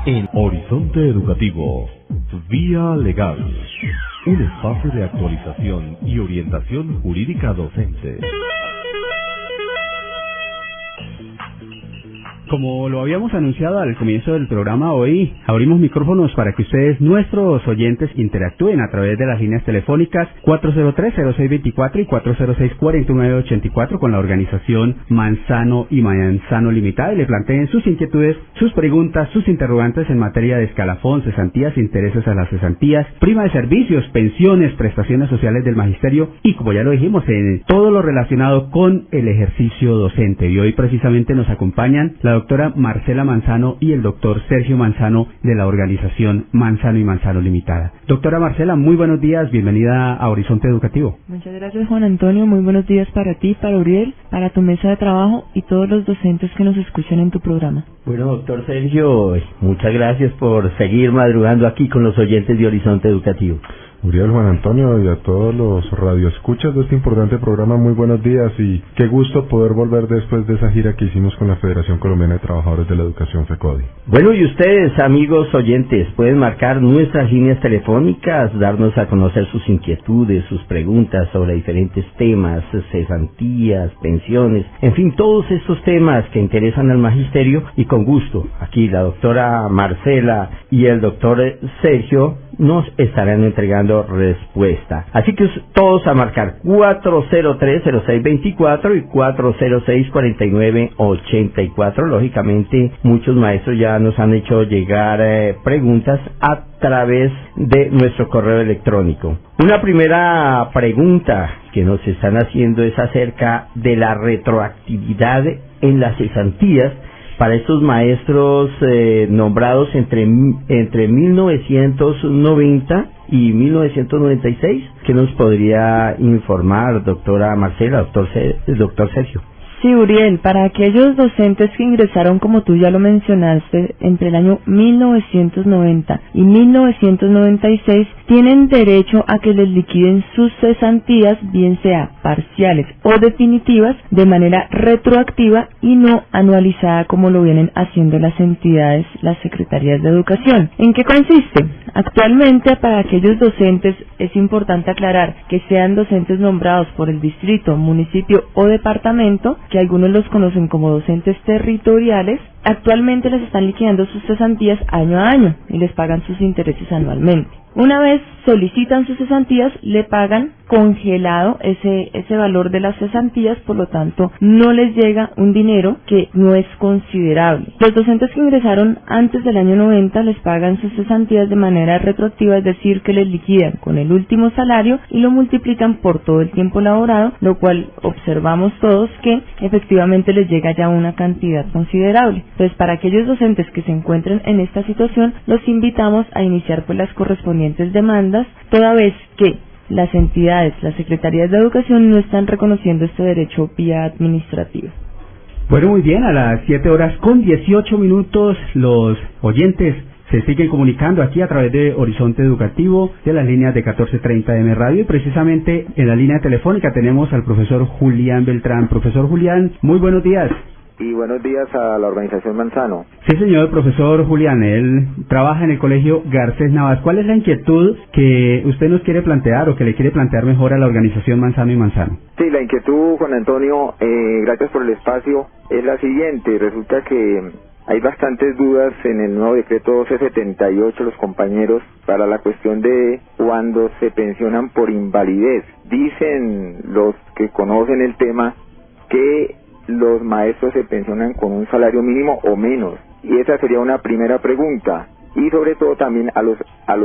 En Horizonte Educativo, Vía Legal, un espacio de actualización y orientación jurídica docente. Como lo habíamos anunciado al comienzo del programa, hoy abrimos micrófonos para que ustedes, nuestros oyentes, interactúen a través de las líneas telefónicas 403-0624 y 406-4984 con la organización Manzano y Manzano Limitada y le planteen sus inquietudes, sus preguntas, sus interrogantes en materia de escalafón, cesantías, intereses a las cesantías, prima de servicios, pensiones, prestaciones sociales del magisterio y, como ya lo dijimos, en todo lo relacionado con el ejercicio docente. Y hoy precisamente nos acompañan la doctora Marcela Manzano y el doctor Sergio Manzano de la organización Manzano y Manzano Limitada. Doctora Marcela, muy buenos días, bienvenida a Horizonte Educativo. Muchas gracias, Juan Antonio, muy buenos días para ti, para Uriel, para tu mesa de trabajo y todos los docentes que nos escuchan en tu programa. Bueno, doctor Sergio, muchas gracias por seguir madrugando aquí con los oyentes de Horizonte Educativo. Uriel, Juan Antonio y a todos los radioescuchas de este importante programa, muy buenos días y qué gusto poder volver después de esa gira que hicimos con la Federación Colombiana de Trabajadores de la Educación, FECODI. Bueno, y ustedes, amigos oyentes, pueden marcar nuestras líneas telefónicas, darnos a conocer sus inquietudes, sus preguntas sobre diferentes temas, cesantías, pensiones, en fin, todos estos temas que interesan al magisterio y con gusto, aquí la doctora Marcela y el doctor Sergio nos estarán entregando respuesta. Así que todos a marcar 403-0624 y 406-4984. Lógicamente, muchos maestros ya nos han hecho llegar preguntas a través de nuestro correo electrónico. Una primera pregunta que nos están haciendo es acerca de la retroactividad en las cesantías para estos maestros nombrados entre 1990 y 1996. ¿Qué nos podría informar, doctora Marcela, doctor Sergio? Sí, Uriel, para aquellos docentes que ingresaron, como tú ya lo mencionaste, entre el año 1990 y 1996, tienen derecho a que les liquiden sus cesantías, bien sea parciales o definitivas, de manera retroactiva y no anualizada como lo vienen haciendo las entidades, las secretarías de educación. ¿En qué consiste? Actualmente, para aquellos docentes es importante aclarar que sean docentes nombrados por el distrito, municipio o departamento, que algunos los conocen como docentes territoriales, actualmente les están liquidando sus cesantías año a año y les pagan sus intereses anualmente. Una vez solicitan sus cesantías, le pagan congelado ese valor de las cesantías, por lo tanto no les llega un dinero que no es considerable. Los docentes que ingresaron antes del año 90 les pagan sus cesantías de manera retroactiva, es decir, que les liquidan con el último salario y lo multiplican por todo el tiempo laborado, lo cual observamos todos que efectivamente les llega ya una cantidad considerable. Entonces, para aquellos docentes que se encuentren en esta situación, los invitamos a iniciar pues las correspondientes demandas, toda vez que las entidades, las secretarías de educación no están reconociendo este derecho vía administrativa. Bueno, muy bien, a las 7:18 los oyentes se siguen comunicando aquí a través de Horizonte Educativo, de las líneas de 1430 M Radio, y precisamente en la línea telefónica tenemos al profesor Julián Beltrán. Profesor Julián, muy buenos días. Y buenos días a la organización Manzano. Sí, señor profesor Julián, él trabaja en el colegio Garcés Navas. ¿Cuál es la inquietud que usted nos quiere plantear o que le quiere plantear mejor a la organización Manzano y Manzano? Sí, la inquietud, Juan Antonio, gracias por el espacio, es la siguiente. Resulta que hay bastantes dudas en el nuevo decreto 1278, los compañeros, para la cuestión de cuando se pensionan por invalidez. Dicen los que conocen el tema que los maestros se pensionan con un salario mínimo o menos, y esa sería una primera pregunta. Y sobre todo también a los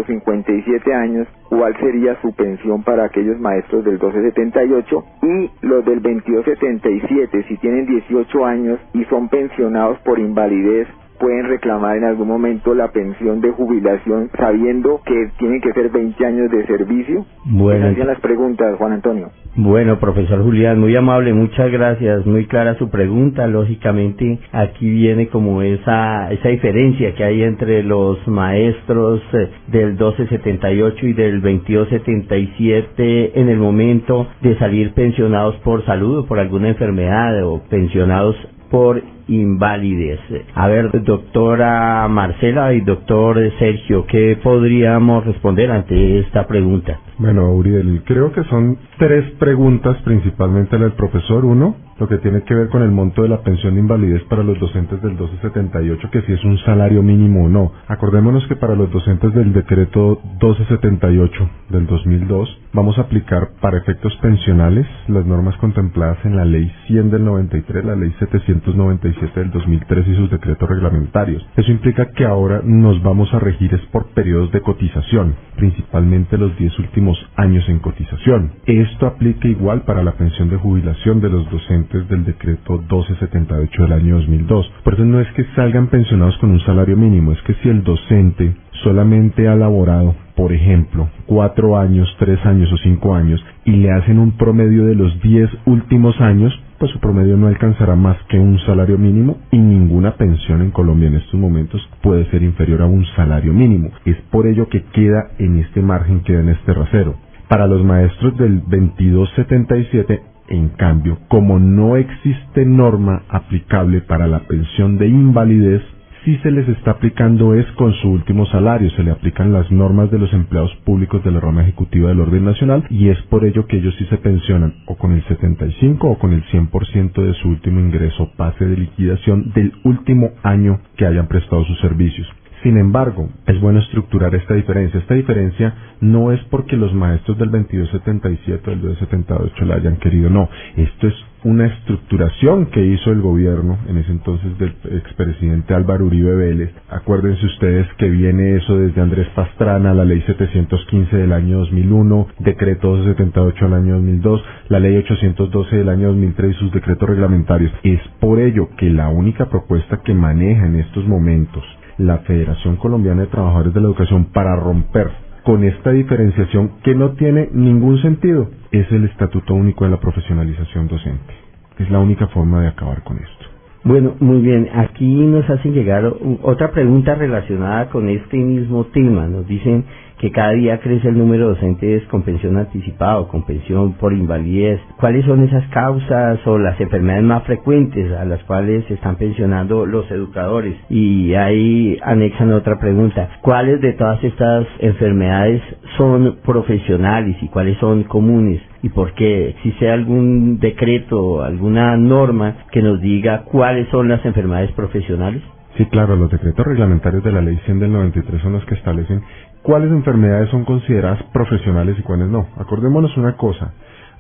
57 años, ¿cuál sería su pensión para aquellos maestros del 1278? Y los del 2277, si tienen 18 años y son pensionados por invalidez, pueden reclamar en algún momento la pensión de jubilación sabiendo que tienen que ser 20 años de servicio. Bueno, esas son las preguntas, Juan Antonio. Bueno, profesor Julián, muy amable, muchas gracias, muy clara su pregunta. Lógicamente aquí viene como esa diferencia que hay entre los maestros del 1278 y del 2277 en el momento de salir pensionados por salud o por alguna enfermedad, o pensionados por invalidez. A ver, doctora Marcela y doctor Sergio, ¿qué podríamos responder ante esta pregunta? Bueno, Uriel, creo que son 3 preguntas principalmente del profesor. Uno, lo que tiene que ver con el monto de la pensión de invalidez para los docentes del 1278, que si es un salario mínimo o no. Acordémonos que para los docentes del decreto 1278 del 2002 vamos a aplicar para efectos pensionales las normas contempladas en la ley 100 del 93, la ley 797 del 2003 y sus decretos reglamentarios. Eso implica que ahora nos vamos a regir es por periodos de cotización, principalmente los 10 últimos años en cotización. Esto aplica igual para la pensión de jubilación de los docentes del decreto 1278 del año 2002. Por eso no es que salgan pensionados con un salario mínimo, es que si el docente solamente ha laborado, por ejemplo, 4 años, 3 años o 5 años y le hacen un promedio de los 10 últimos años, pues su promedio no alcanzará más que un salario mínimo y ninguna pensión en Colombia en estos momentos puede ser inferior a un salario mínimo. Es por ello que queda en este margen, queda en este rasero. Para los maestros del 2277, en cambio, como no existe norma aplicable para la pensión de invalidez, sí se les está aplicando es con su último salario, se le aplican las normas de los empleados públicos de la rama ejecutiva del orden nacional y es por ello que ellos sí se pensionan o con el 75 o con el 100% de su último ingreso pase de liquidación del último año que hayan prestado sus servicios. Sin embargo, es bueno estructurar esta diferencia. Esta diferencia no es porque los maestros del 2277 o del 2278 la hayan querido, no. Esto es una estructuración que hizo el gobierno, en ese entonces del expresidente Álvaro Uribe Vélez. Acuérdense ustedes que viene eso desde Andrés Pastrana, la ley 715 del año 2001, decreto 278 del año 2002, la ley 812 del año 2003 y sus decretos reglamentarios. Es por ello que la única propuesta que maneja en estos momentos la Federación Colombiana de Trabajadores de la Educación para romper con esta diferenciación que no tiene ningún sentido es el Estatuto Único de la Profesionalización Docente. Es la única forma de acabar con esto. Bueno, muy bien. Aquí nos hacen llegar otra pregunta relacionada con este mismo tema. Nos dicen que cada día crece el número de docentes con pensión anticipada o con pensión por invalidez. ¿Cuáles son esas causas o las enfermedades más frecuentes a las cuales se están pensionando los educadores? Y ahí anexan otra pregunta. ¿Cuáles de todas estas enfermedades son profesionales y cuáles son comunes? ¿Y por qué? ¿Existe algún decreto, alguna norma que nos diga cuáles son las enfermedades profesionales? Sí, claro, los decretos reglamentarios de la ley 100 del 93 son los que establecen cuáles enfermedades son consideradas profesionales y cuáles no. Acordémonos una cosa,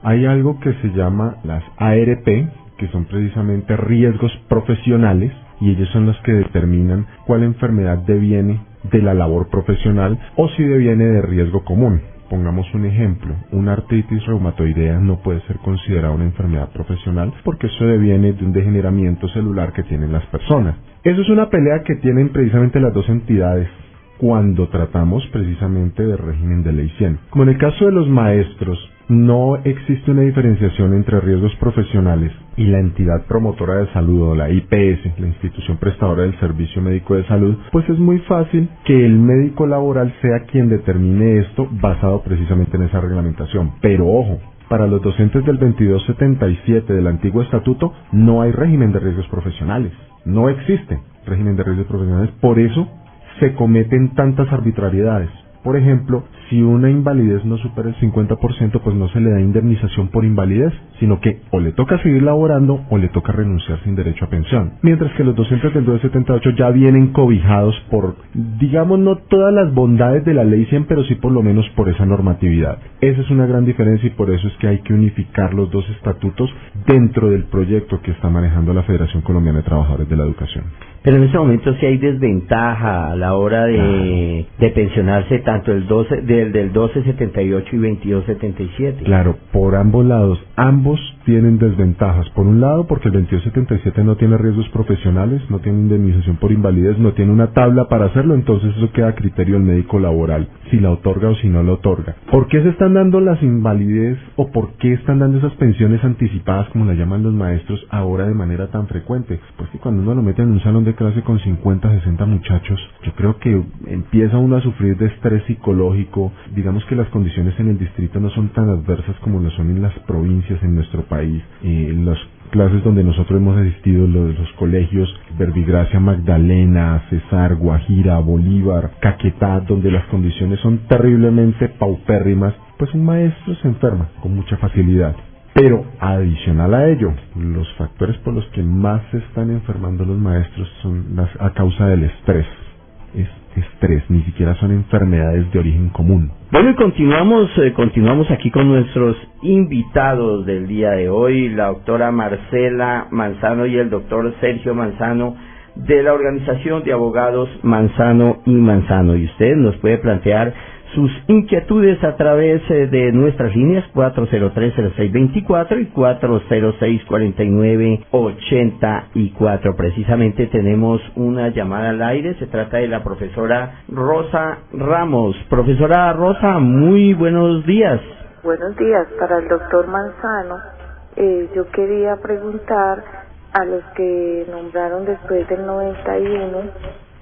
hay algo que se llama las ARP, que son precisamente riesgos profesionales, y ellos son los que determinan cuál enfermedad deviene de la labor profesional o si deviene de riesgo común. Pongamos un ejemplo, una artritis reumatoidea no puede ser considerada una enfermedad profesional porque eso deviene de un degeneramiento celular que tienen las personas. Eso es una pelea que tienen precisamente las dos entidades cuando tratamos precisamente del régimen de ley 100. Como en el caso de los maestros, no existe una diferenciación entre riesgos profesionales y la entidad promotora de salud o la IPS, la institución prestadora del servicio médico de salud, pues es muy fácil que el médico laboral sea quien determine esto basado precisamente en esa reglamentación. Pero ojo, para los docentes del 2277 del antiguo estatuto no hay régimen de riesgos profesionales, no existe régimen de riesgos profesionales, por eso se cometen tantas arbitrariedades. Por ejemplo, si una invalidez no supera el 50%, pues no se le da indemnización por invalidez, sino que o le toca seguir laborando o le toca renunciar sin derecho a pensión. Mientras que los docentes del 278 ya vienen cobijados por, digamos, no todas las bondades de la ley 100, pero sí por lo menos por esa normatividad. Esa es una gran diferencia y por eso es que hay que unificar los dos estatutos dentro del proyecto que está manejando la Federación Colombiana de Trabajadores de la Educación. Pero en este momento sí hay desventaja a la hora de pensionarse tanto del 1278 y 2277. Claro, por ambos lados. Ambos tienen desventajas. Por un lado, porque el 2277 no tiene riesgos profesionales, no tiene indemnización por invalidez, no tiene una tabla para hacerlo, entonces eso queda a criterio del médico laboral, si la otorga o si no la otorga. ¿Por qué se están dando las invalidez o por qué están dando esas pensiones anticipadas, como la llaman los maestros, ahora de manera tan frecuente? Pues que cuando uno lo mete en un salón de clase con 50, 60 muchachos, yo creo que empieza uno a sufrir de estrés psicológico. Digamos que las condiciones en el distrito no son tan adversas como lo son en las provincias en nuestro país. Los clases donde nosotros hemos asistido, los colegios Verbigracia, Magdalena, Cesar, Guajira, Bolívar, Caquetá, donde las condiciones son terriblemente paupérrimas, pues un maestro se enferma con mucha facilidad. Pero adicional a ello, los factores por los que más se están enfermando los maestros son a causa del estrés. Es estrés, ni siquiera son enfermedades de origen común. Bueno, y continuamos aquí con nuestros invitados del día de hoy, la doctora Marcela Manzano y el doctor Sergio Manzano, de la organización de abogados Manzano y Manzano. Y usted nos puede plantear sus inquietudes a través de nuestras líneas 403-0624 y 406-4984. Precisamente tenemos una llamada al aire, se trata de la profesora Rosa Ramos. Profesora Rosa, muy buenos días. Buenos días, para el doctor Manzano. Yo quería preguntar a los que nombraron después del 91,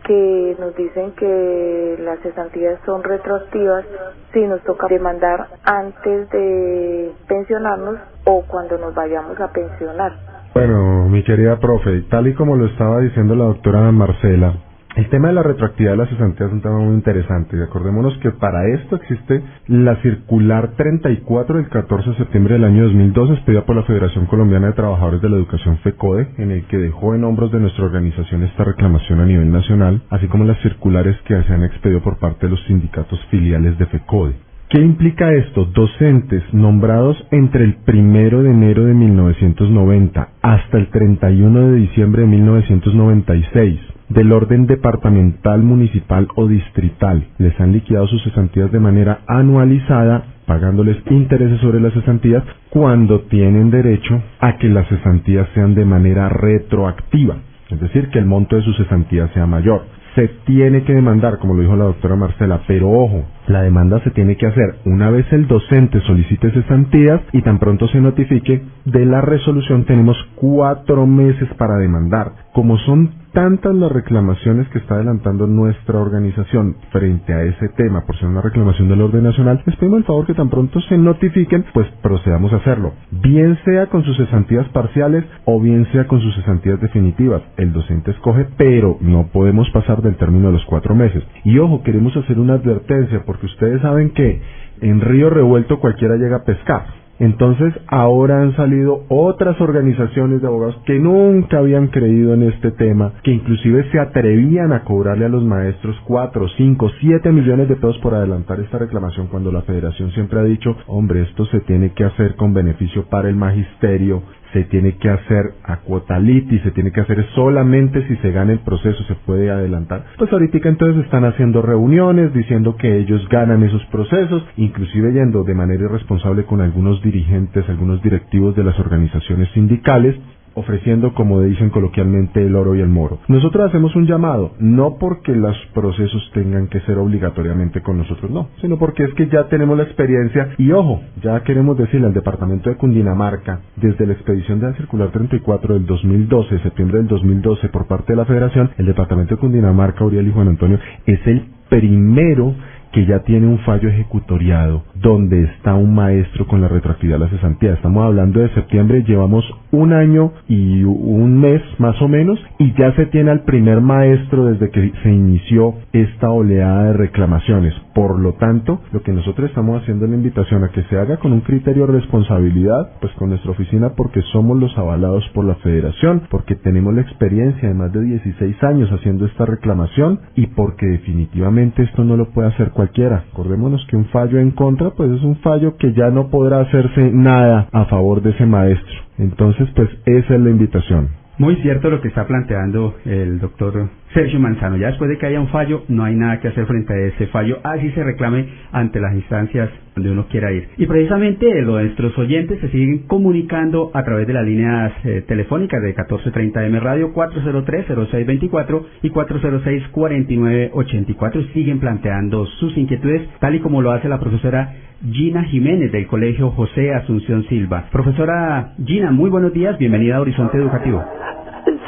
que nos dicen que las cesantías son retroactivas, si nos toca demandar antes de pensionarnos o cuando nos vayamos a pensionar. Bueno, mi querida profe, tal y como lo estaba diciendo la doctora Marcela, el tema de la retroactividad de las cesantías es un tema muy interesante. Y acordémonos que para esto existe la circular 34 del 14 de septiembre del año 2002, expedida por la Federación Colombiana de Trabajadores de la Educación FECODE, en el que dejó en hombros de nuestra organización esta reclamación a nivel nacional, así como las circulares que se han expedido por parte de los sindicatos filiales de FECODE. ¿Qué implica esto? Docentes nombrados entre el 1 de enero de 1990 hasta el 31 de diciembre de 1996, del orden departamental, municipal o distrital, les han liquidado sus cesantías de manera anualizada, pagándoles intereses sobre las cesantías, cuando tienen derecho a que las cesantías sean de manera retroactiva, es decir, que el monto de sus cesantías sea mayor. Se tiene que demandar, como lo dijo la doctora Marcela, pero ojo, la demanda se tiene que hacer una vez el docente solicite cesantías y tan pronto se notifique de la resolución. Tenemos 4 meses para demandar. Como son tantas las reclamaciones que está adelantando nuestra organización frente a ese tema, por ser una reclamación del orden nacional, les pedimos el favor que tan pronto se notifiquen, pues procedamos a hacerlo, bien sea con sus cesantías parciales o bien sea con sus cesantías definitivas. El docente escoge, pero no podemos pasar del término de los 4 meses. Y ojo, queremos hacer una advertencia, porque ustedes saben que en río revuelto cualquiera llega a pescar. Entonces ahora han salido otras organizaciones de abogados que nunca habían creído en este tema, que inclusive se atrevían a cobrarle a los maestros 4, 5, 7 millones de pesos por adelantar esta reclamación, cuando la federación siempre ha dicho, hombre, esto se tiene que hacer con beneficio para el magisterio, se tiene que hacer a cuota liti, se tiene que hacer solamente si se gana el proceso, se puede adelantar. Pues ahorita entonces están haciendo reuniones diciendo que ellos ganan esos procesos, inclusive yendo de manera irresponsable con algunos dirigentes, algunos directivos de las organizaciones sindicales, ofreciendo, como dicen coloquialmente, el oro y el moro. Nosotros hacemos un llamado, no porque los procesos tengan que ser obligatoriamente con nosotros, no, sino porque es que ya tenemos la experiencia y ojo, ya queremos decirle al departamento de Cundinamarca, desde la expedición de la circular 34 del 2012, septiembre del 2012, por parte de la federación, el departamento de Cundinamarca, Uriel y Juan Antonio, es el primero que ya tiene un fallo ejecutoriado donde está un maestro con la retroactividad de la cesantía. Estamos hablando de septiembre, llevamos 1 año y 1 mes más o menos, y ya se tiene al primer maestro desde que se inició esta oleada de reclamaciones. Por lo tanto, lo que nosotros estamos haciendo es la invitación a que se haga con un criterio de responsabilidad, pues con nuestra oficina, porque somos los avalados por la federación, porque tenemos la experiencia de más de 16 años haciendo esta reclamación, y porque definitivamente esto no lo puede hacer cualquiera. Acordémonos que un fallo en contra, pues es un fallo que ya no podrá hacerse nada a favor de ese maestro. Entonces, pues esa es la invitación. Muy cierto lo que está planteando el doctor Sergio Manzano. Ya después de que haya un fallo, no hay nada que hacer frente a ese fallo, así se reclame ante las instancias donde uno quiera ir. Y precisamente nuestros oyentes se siguen comunicando a través de las líneas telefónicas de 1430 M Radio, 403-0624 y 406-4984, y siguen planteando sus inquietudes, tal y como lo hace la profesora Gina Jiménez del Colegio José Asunción Silva. Profesora Gina, muy buenos días, bienvenida a Horizonte Educativo.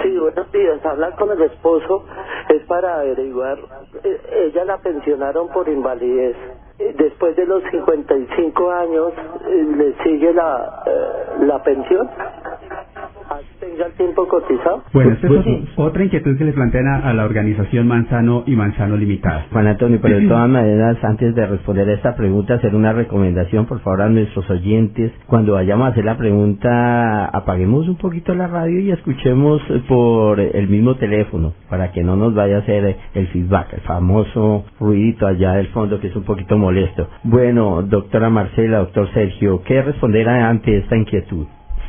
Sí, buenos días. Hablar con el esposo es para averiguar. Ella la pensionaron por invalidez. Después de los 55 años, ¿le sigue la pensión? ya el tiempo cotizado? Bueno, esta es otra inquietud que le plantean a la organización Manzano y Manzano Limitada. Juan Antonio, pero de todas maneras, antes de responder a esta pregunta, hacer una recomendación, por favor, a nuestros oyentes. Cuando vayamos a hacer la pregunta, apaguemos un poquito la radio y escuchemos por el mismo teléfono, para que no nos vaya a hacer el feedback, el famoso ruidito allá del fondo, que es un poquito molesto. Bueno, doctora Marcela, doctor Sergio, ¿qué responder ante esta inquietud?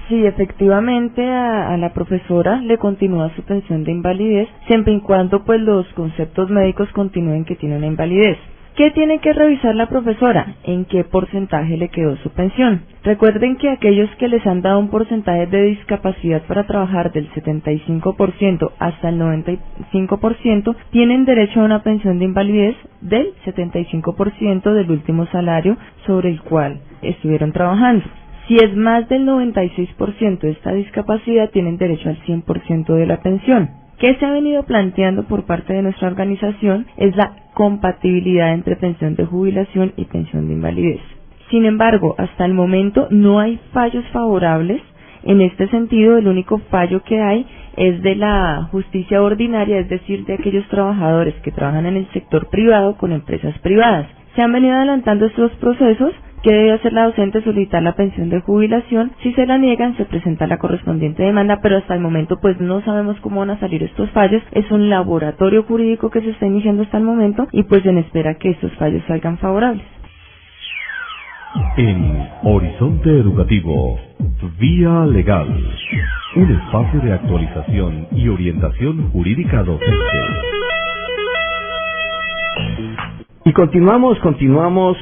Sí, efectivamente a la profesora le continúa su pensión de invalidez, siempre y cuando pues los conceptos médicos continúen que tiene una invalidez. ¿Qué tiene que revisar la profesora? ¿En qué porcentaje le quedó su pensión? Recuerden que aquellos que les han dado un porcentaje de discapacidad para trabajar del 75% hasta el 95% tienen derecho a una pensión de invalidez del 75% del último salario sobre el cual estuvieron trabajando. Si es más del 96% de esta discapacidad, tienen derecho al 100% de la pensión. ¿Qué se ha venido planteando por parte de nuestra organización? Es la compatibilidad entre pensión de jubilación y pensión de invalidez. Sin embargo, hasta el momento no hay fallos favorables. En este sentido, el único fallo que hay es de la justicia ordinaria, es decir, de aquellos trabajadores que trabajan en el sector privado con empresas privadas. Se han venido adelantando estos procesos. ¿Qué debe hacer la docente? Solicitar la pensión de jubilación. Si se la niegan, se presenta la correspondiente demanda, pero hasta el momento pues no sabemos cómo van a salir estos fallos. Es un laboratorio jurídico que se está iniciando hasta el momento y pues en espera que estos fallos salgan favorables. En Horizonte Educativo, Vía Legal, un espacio de actualización y orientación jurídica docente. Y continuamos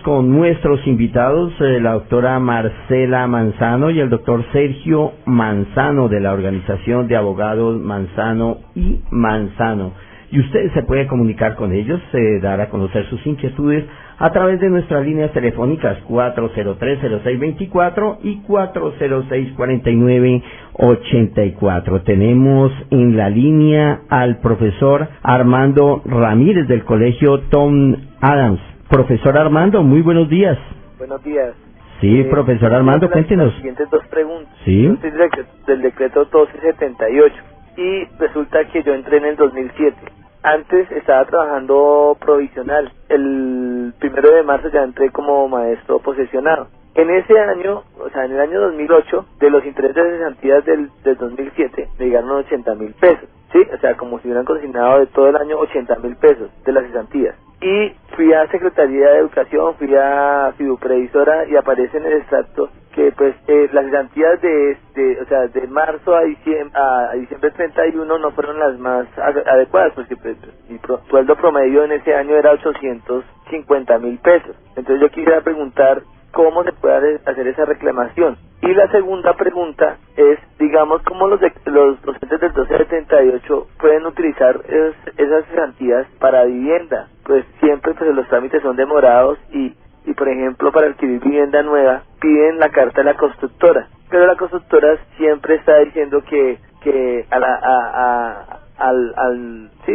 con nuestros invitados, la doctora Marcela Manzano y el doctor Sergio Manzano de la Organización de Abogados Manzano y Manzano. Y usted se puede comunicar con ellos, dar a conocer sus inquietudes a través de nuestras líneas telefónicas 403-0624 y 406-4984. Tenemos en la línea al profesor Armando Ramírez del Colegio Tom Adams. Profesor Armando, muy buenos días. Buenos días. Sí, profesor Armando, cuéntenos. Las siguientes dos preguntas. Sí. Yo soy del decreto 1278 y resulta que yo entré en el 2007. Antes estaba trabajando provisional. El 1 de marzo ya entré como maestro posesionado. En ese año, o sea, en el año 2008, de los intereses de cesantías del 2007, me llegaron 80.000 pesos. ¿Sí? O sea, como si hubieran consignado de todo el año 80.000 pesos de las cesantías. Y fui a Secretaría de Educación, fui a Fiduprevisora y aparece en el extracto que pues las cesantías de marzo a diciembre 31 no fueron las más adecuadas, porque pues, mi sueldo promedio en ese año era 850.000 pesos. Entonces yo quisiera preguntar cómo se puede hacer esa reclamación. Y la segunda pregunta es, digamos, cómo los docentes del 1278 pueden utilizar esas cesantías para vivienda. Pues siempre pues los trámites son demorados y por ejemplo para adquirir vivienda nueva piden la carta de la constructora, pero la constructora siempre está diciendo que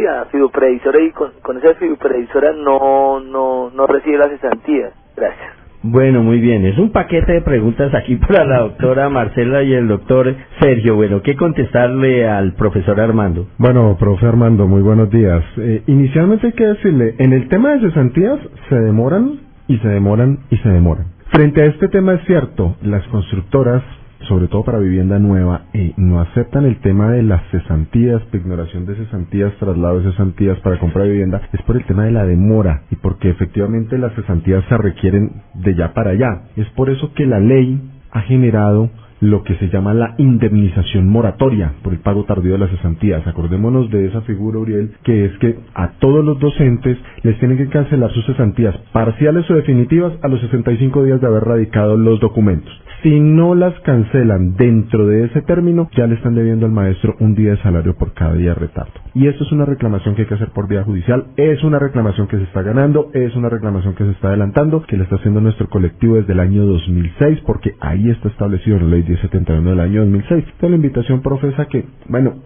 a Fiduprevisora, y con esa Fiduprevisora no recibe las cesantías. Gracias. Bueno, muy bien. Es un paquete de preguntas aquí para la doctora Marcela y el doctor Sergio. Bueno, ¿qué contestarle al profesor Armando? Bueno, profe Armando, muy buenos días. Inicialmente hay que decirle, en el tema de cesantías se demoran y se demoran y se demoran. Frente a este tema es cierto, las constructoras, sobre todo para vivienda nueva, no aceptan el tema de las cesantías, ignoración de cesantías, traslado de cesantías para compra de vivienda, es por el tema de la demora y porque efectivamente las cesantías se requieren de ya para allá. Es por eso que la ley ha generado lo que se llama la indemnización moratoria por el pago tardío de las cesantías. Acordémonos de esa figura, Uriel, que es que a todos los docentes les tienen que cancelar sus cesantías parciales o definitivas a los 65 días de haber radicado los documentos. Si no las cancelan dentro de ese término, ya le están debiendo al maestro un día de salario por cada día de retardo. Y esto es una reclamación que hay que hacer por vía judicial, es una reclamación que se está ganando, es una reclamación que se está adelantando, que le está haciendo nuestro colectivo desde el año 2006, porque ahí está establecido en la ley 1071 del año 2006. Entonces la invitación, profe, es a que,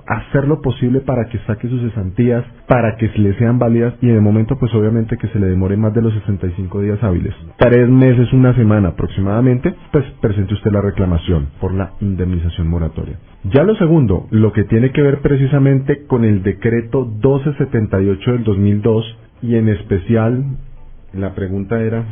hacer lo posible para que saque sus cesantías, para que le sean válidas y de momento pues obviamente que se le demore más de los 65 días hábiles. 3 meses, una semana aproximadamente, pues presente usted la reclamación por la indemnización moratoria. Ya lo segundo, lo que tiene que ver precisamente con el decreto 1278 del 2002 y en especial la pregunta era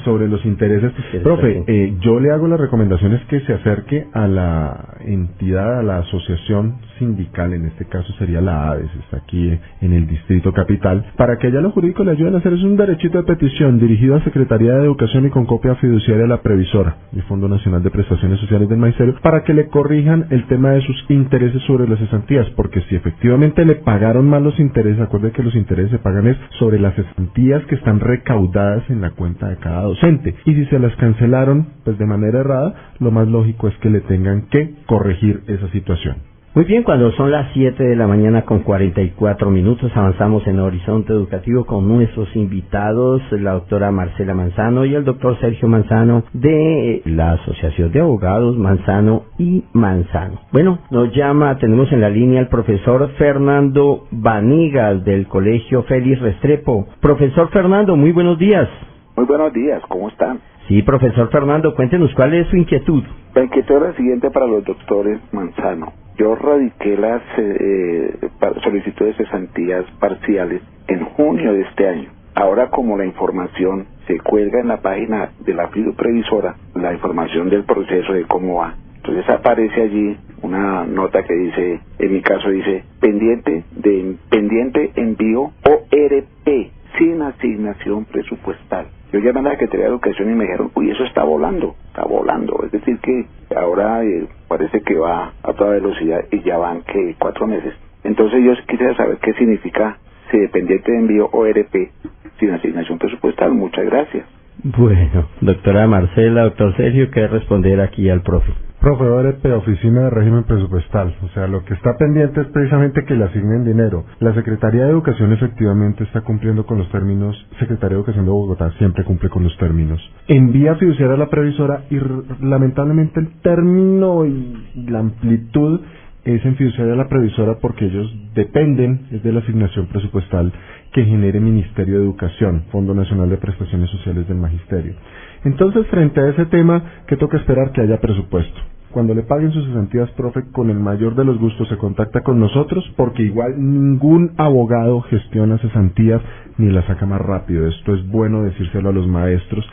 sobre los intereses. Profe, yo le hago las recomendaciones que se acerque a la entidad, a la asociación sindical, en este caso sería la ADES, está aquí en el Distrito Capital, para que allá los jurídicos le ayuden a hacer. Es un derechito de petición dirigido a Secretaría de Educación y con copia fiduciaria a la Previsora y Fondo Nacional de Prestaciones Sociales del Magisterio, para que le corrijan el tema de sus intereses sobre las cesantías, porque si efectivamente le pagaron mal los intereses, acuerde que los intereses se pagan es sobre las cesantías que están recaudadas en la cuenta de cada docente, y si se las cancelaron pues de manera errada, lo más lógico es que le tengan que corregir esa situación. Muy bien, cuando son las 7 de la mañana con 44 minutos, avanzamos en Horizonte Educativo con nuestros invitados, la doctora Marcela Manzano y el doctor Sergio Manzano de la Asociación de Abogados Manzano y Manzano. Bueno, tenemos en la línea al profesor Fernando Vanegas del Colegio Félix Restrepo. Profesor Fernando, muy buenos días. Muy buenos días, ¿cómo están? Sí, profesor Fernando, cuéntenos cuál es su inquietud. La inquietud es la siguiente para los doctores Manzano. Yo radiqué las solicitudes de cesantías parciales en junio de este año. Ahora, como la información se cuelga en la página de la Previsora, la información del proceso de cómo va, entonces aparece allí una nota que dice, en mi caso dice, pendiente envío ORP sin asignación presupuestal. Yo llamé a la Secretaría de Educación y me dijeron, eso está volando. Es decir que ahora parece que va a toda velocidad y ya van 4 meses. Entonces yo quisiera saber qué significa pendiente de envío ORP sin asignación presupuestal. Muchas gracias. Bueno, doctora Marcela, doctor Sergio, ¿qué responder aquí al profe? Profe, ORP, Oficina de Régimen Presupuestal. O sea, lo que está pendiente es precisamente que le asignen dinero. La Secretaría de Educación efectivamente está cumpliendo con los términos. Secretaría de Educación de Bogotá siempre cumple con los términos. Envía fiduciaria a la Previsora y lamentablemente el término y la amplitud es en fiduciaria a la Previsora porque ellos dependen de la asignación presupuestal que genere Ministerio de Educación, Fondo Nacional de Prestaciones Sociales del Magisterio. Entonces, frente a ese tema, ¿qué toca esperar? Que haya presupuesto. Cuando le paguen sus cesantías, profe, con el mayor de los gustos se contacta con nosotros, porque igual ningún abogado gestiona cesantías ni las saca más rápido. Esto es bueno decírselo a los maestros,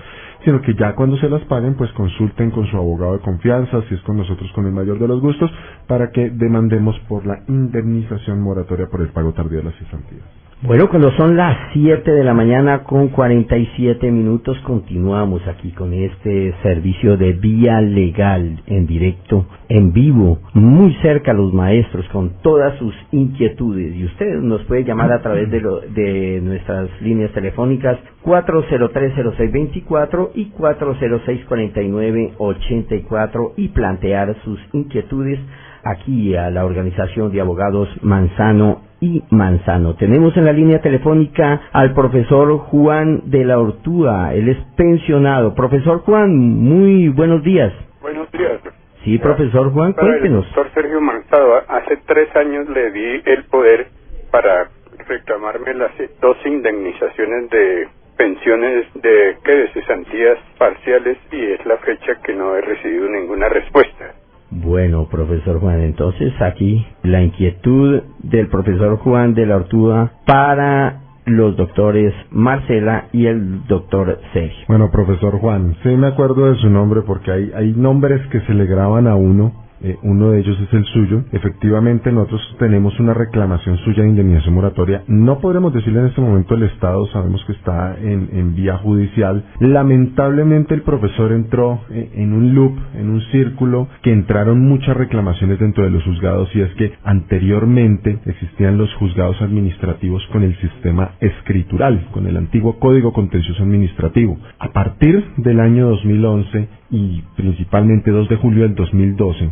sino que ya cuando se las paguen, pues consulten con su abogado de confianza, si es con nosotros con el mayor de los gustos, para que demandemos por la indemnización moratoria por el pago tardío de las cesantías. Bueno, cuando son las 7 de la mañana con 47 minutos, continuamos aquí con este servicio de vía legal, en directo, en vivo, muy cerca a los maestros, con todas sus inquietudes. Y usted nos puede llamar a través de nuestras líneas telefónicas 403-0624 y 406-4984 y plantear sus inquietudes aquí a la Organización de Abogados Manzano y Manzano. Tenemos en la línea telefónica al profesor Juan de la Ortúa, él es pensionado. Profesor Juan, muy buenos días. Buenos días. Sí, profesor Juan, cuéntenos. El doctor Sergio Manzano, hace 3 años le di el poder para reclamarme las 2 indemnizaciones de pensiones de cesantías parciales y es la fecha que no he recibido ninguna respuesta. Bueno, profesor Juan, entonces aquí la inquietud del profesor Juan de la Ortúa para los doctores Marcela y el doctor Sergio. Bueno, profesor Juan, sí me acuerdo de su nombre porque hay nombres que se le graban a uno. Uno de ellos es el suyo. Efectivamente, nosotros tenemos una reclamación suya de indemnización moratoria. No podremos decirle en este momento el Estado, sabemos que está en vía judicial. Lamentablemente el profesor entró en un loop, en un círculo, que entraron muchas reclamaciones dentro de los juzgados, y es que anteriormente existían los juzgados administrativos con el sistema escritural, con el antiguo Código Contencioso Administrativo. A partir del año 2011 y principalmente 2 de julio del 2012,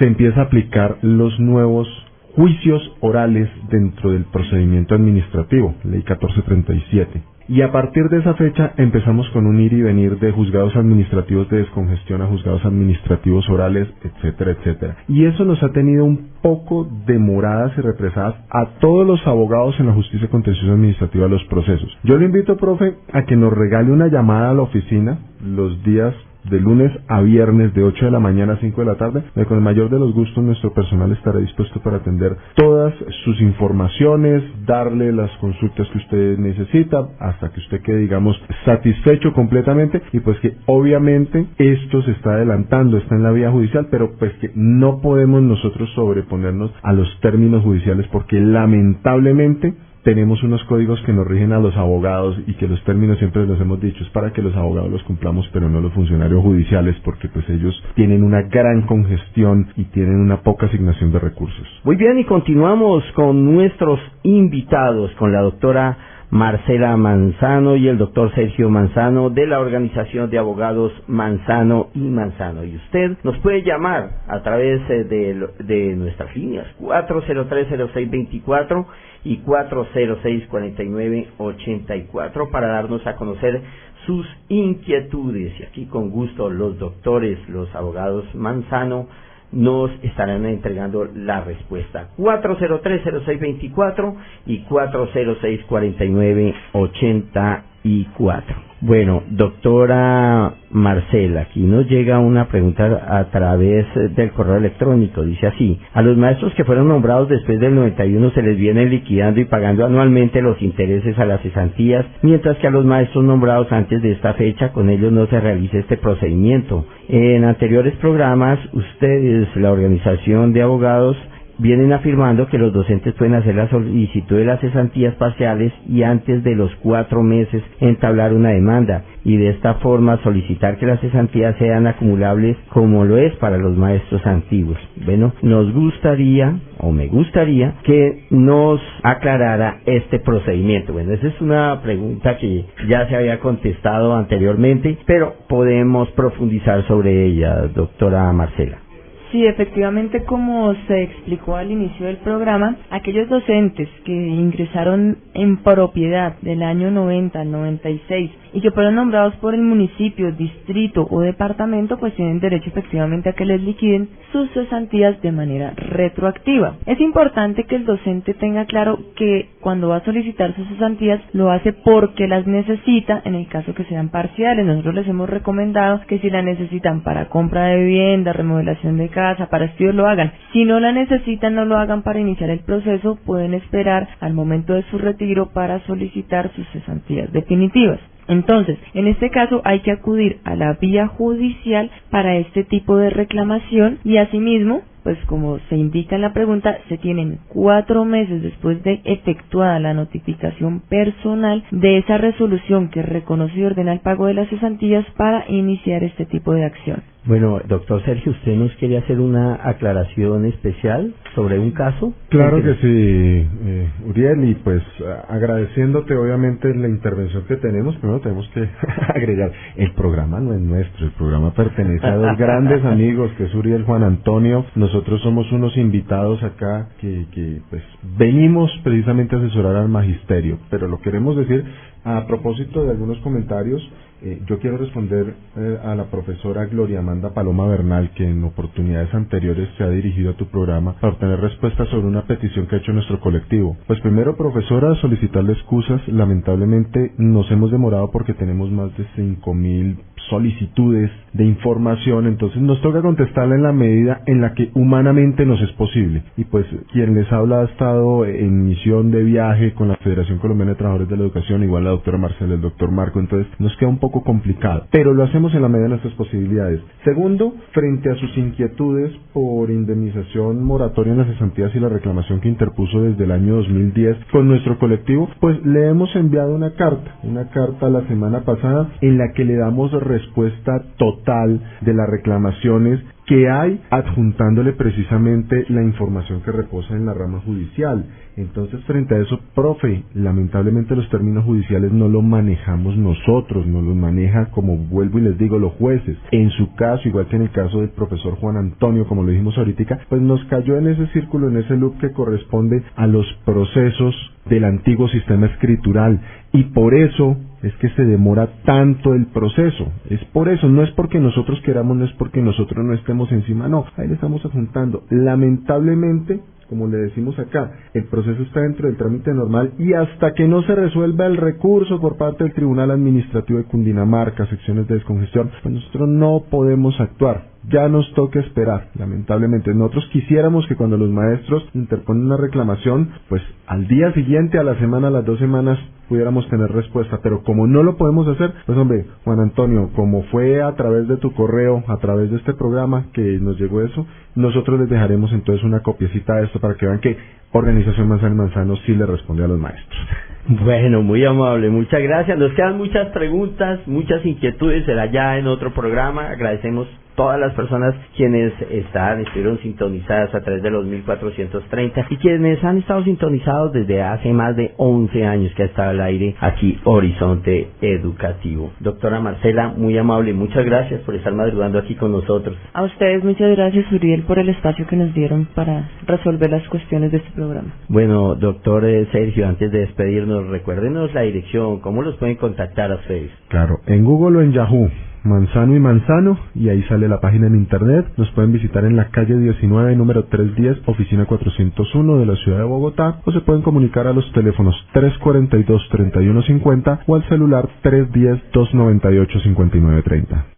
se empieza a aplicar los nuevos juicios orales dentro del procedimiento administrativo, Ley 1437. Y a partir de esa fecha empezamos con un ir y venir de juzgados administrativos de descongestión a juzgados administrativos orales, etcétera, etcétera. Y eso nos ha tenido un poco demoradas y retrasadas a todos los abogados en la justicia contenciosa administrativa los procesos. Yo le invito, profe, a que nos regale una llamada a la oficina los días de lunes a viernes de 8 de la mañana a 5 de la tarde, con el mayor de los gustos nuestro personal estará dispuesto para atender todas sus informaciones, darle las consultas que usted necesita, hasta que usted quede, digamos, satisfecho completamente, y pues que obviamente esto se está adelantando, está en la vía judicial, pero pues que no podemos nosotros sobreponernos a los términos judiciales, porque lamentablemente tenemos unos códigos que nos rigen a los abogados, y que los términos siempre los hemos dicho, es para que los abogados los cumplamos, pero no los funcionarios judiciales, porque pues ellos tienen una gran congestión y tienen una poca asignación de recursos. Muy bien, y continuamos con nuestros invitados, con la doctora Marcela Manzano y el doctor Sergio Manzano de la Organización de Abogados Manzano y Manzano. Y usted nos puede llamar a través de nuestras líneas 403-0624 y 406-4984 para darnos a conocer sus inquietudes. Y aquí con gusto los doctores, los abogados Manzano, nos estarán entregando la respuesta. 403-0624 y 406-4984. Bueno, doctora Marcela, aquí nos llega una pregunta a través del correo electrónico. Dice así: a los maestros que fueron nombrados después del 91 se les viene liquidando y pagando anualmente los intereses a las cesantías, mientras que a los maestros nombrados antes de esta fecha, con ellos no se realiza este procedimiento. En anteriores programas, ustedes, la Organización de Abogados, vienen afirmando que los docentes pueden hacer la solicitud de las cesantías parciales y antes de los 4 meses entablar una demanda, y de esta forma solicitar que las cesantías sean acumulables como lo es para los maestros antiguos. Bueno, nos gustaría, o me gustaría, que nos aclarara este procedimiento. Bueno, esa es una pregunta que ya se había contestado anteriormente, pero podemos profundizar sobre ella, doctora Marcela. Sí, efectivamente, como se explicó al inicio del programa, aquellos docentes que ingresaron en propiedad del año 90 al 96 y que fueron nombrados por el municipio, distrito o departamento, pues tienen derecho efectivamente a que les liquiden sus cesantías de manera retroactiva. Es importante que el docente tenga claro que cuando va a solicitar sus cesantías lo hace porque las necesita, en el caso que sean parciales. Nosotros les hemos recomendado que si la necesitan para compra de vivienda, remodelación de casa, para estudios, lo hagan. Si no la necesitan, no lo hagan para iniciar el proceso, pueden esperar al momento de su retiro para solicitar sus cesantías definitivas. Entonces, en este caso hay que acudir a la vía judicial para este tipo de reclamación, y asimismo, pues como se indica en la pregunta, se tienen 4 meses después de efectuada la notificación personal de esa resolución que reconoce y ordena el pago de las cesantías para iniciar este tipo de acción. Bueno, doctor Sergio, ¿usted nos quiere hacer una aclaración especial sobre un caso? Claro que sí, Uriel, y pues agradeciéndote obviamente la intervención que tenemos. Primero tenemos que agregar, el programa no es nuestro, el programa pertenece a dos grandes amigos, que es Uriel, Juan Antonio. Nosotros somos unos invitados acá que pues venimos precisamente a asesorar al magisterio, pero lo queremos decir a propósito de algunos comentarios. Yo quiero responder a la profesora Gloria Amanda Paloma Bernal, que en oportunidades anteriores se ha dirigido a tu programa para obtener respuestas sobre una petición que ha hecho nuestro colectivo. Pues primero, profesora, solicitarle excusas. Lamentablemente nos hemos demorado porque tenemos más de 5.000 solicitudes de información, entonces nos toca contestarla en la medida en la que humanamente nos es posible. Y pues quien les habla ha estado en misión de viaje con la Federación Colombiana de Trabajadores de la Educación, igual la doctora Marcela, el doctor Marco, entonces nos queda un poco complicado, pero lo hacemos en la medida de nuestras posibilidades. Segundo, frente a sus inquietudes por indemnización moratoria en las cesantías y la reclamación que interpuso desde el año 2010 con nuestro colectivo, pues le hemos enviado una carta la semana pasada en la que le damos respuesta total de las reclamaciones que hay adjuntándole precisamente la información que reposa en la rama judicial. Entonces, frente a eso, profe, lamentablemente los términos judiciales no los manejamos nosotros, no los maneja, como vuelvo y les digo, los jueces. En su caso, igual que en el caso del profesor Juan Antonio, como lo dijimos ahorita, pues nos cayó en ese círculo, en ese loop que corresponde a los procesos del antiguo sistema escritural, y por eso es que se demora tanto el proceso. Es por eso, no es porque nosotros queramos, no es porque nosotros no estemos encima, no, ahí le estamos adjuntando. Lamentablemente, como le decimos acá, el proceso está dentro del trámite normal y hasta que no se resuelva el recurso por parte del Tribunal Administrativo de Cundinamarca, secciones de descongestión, pues nosotros no podemos actuar. Ya nos toca esperar, lamentablemente. Nosotros quisiéramos que cuando los maestros interponen una reclamación, pues al día siguiente, a la semana, a las 2 semanas, pudiéramos tener respuesta, pero como no lo podemos hacer, pues hombre, Juan Antonio, como fue a través de tu correo, a través de este programa que nos llegó eso, nosotros les dejaremos entonces una copiecita de esto para que vean que Organización Manzano y Manzano sí le responde a los maestros. Bueno, muy amable, muchas gracias. Nos quedan muchas preguntas, muchas inquietudes, será ya en otro programa. Agradecemos todas las personas quienes estuvieron sintonizadas a través de los 1430 y quienes han estado sintonizados desde hace más de 11 años que ha estado al aire aquí Horizonte Educativo. Doctora Marcela, muy amable, muchas gracias por estar madrugando aquí con nosotros. A ustedes muchas gracias, Uriel, por el espacio que nos dieron para resolver las cuestiones de este programa. Bueno, doctor Sergio, antes de despedirnos, recuérdenos la dirección, ¿cómo los pueden contactar a ustedes? Claro, en Google o en Yahoo, Manzano y Manzano, y ahí sale la página en internet. Nos pueden visitar en la calle 19, número 310, oficina 401 de la ciudad de Bogotá, o se pueden comunicar a los teléfonos 342-3150 o al celular 310-298-5930.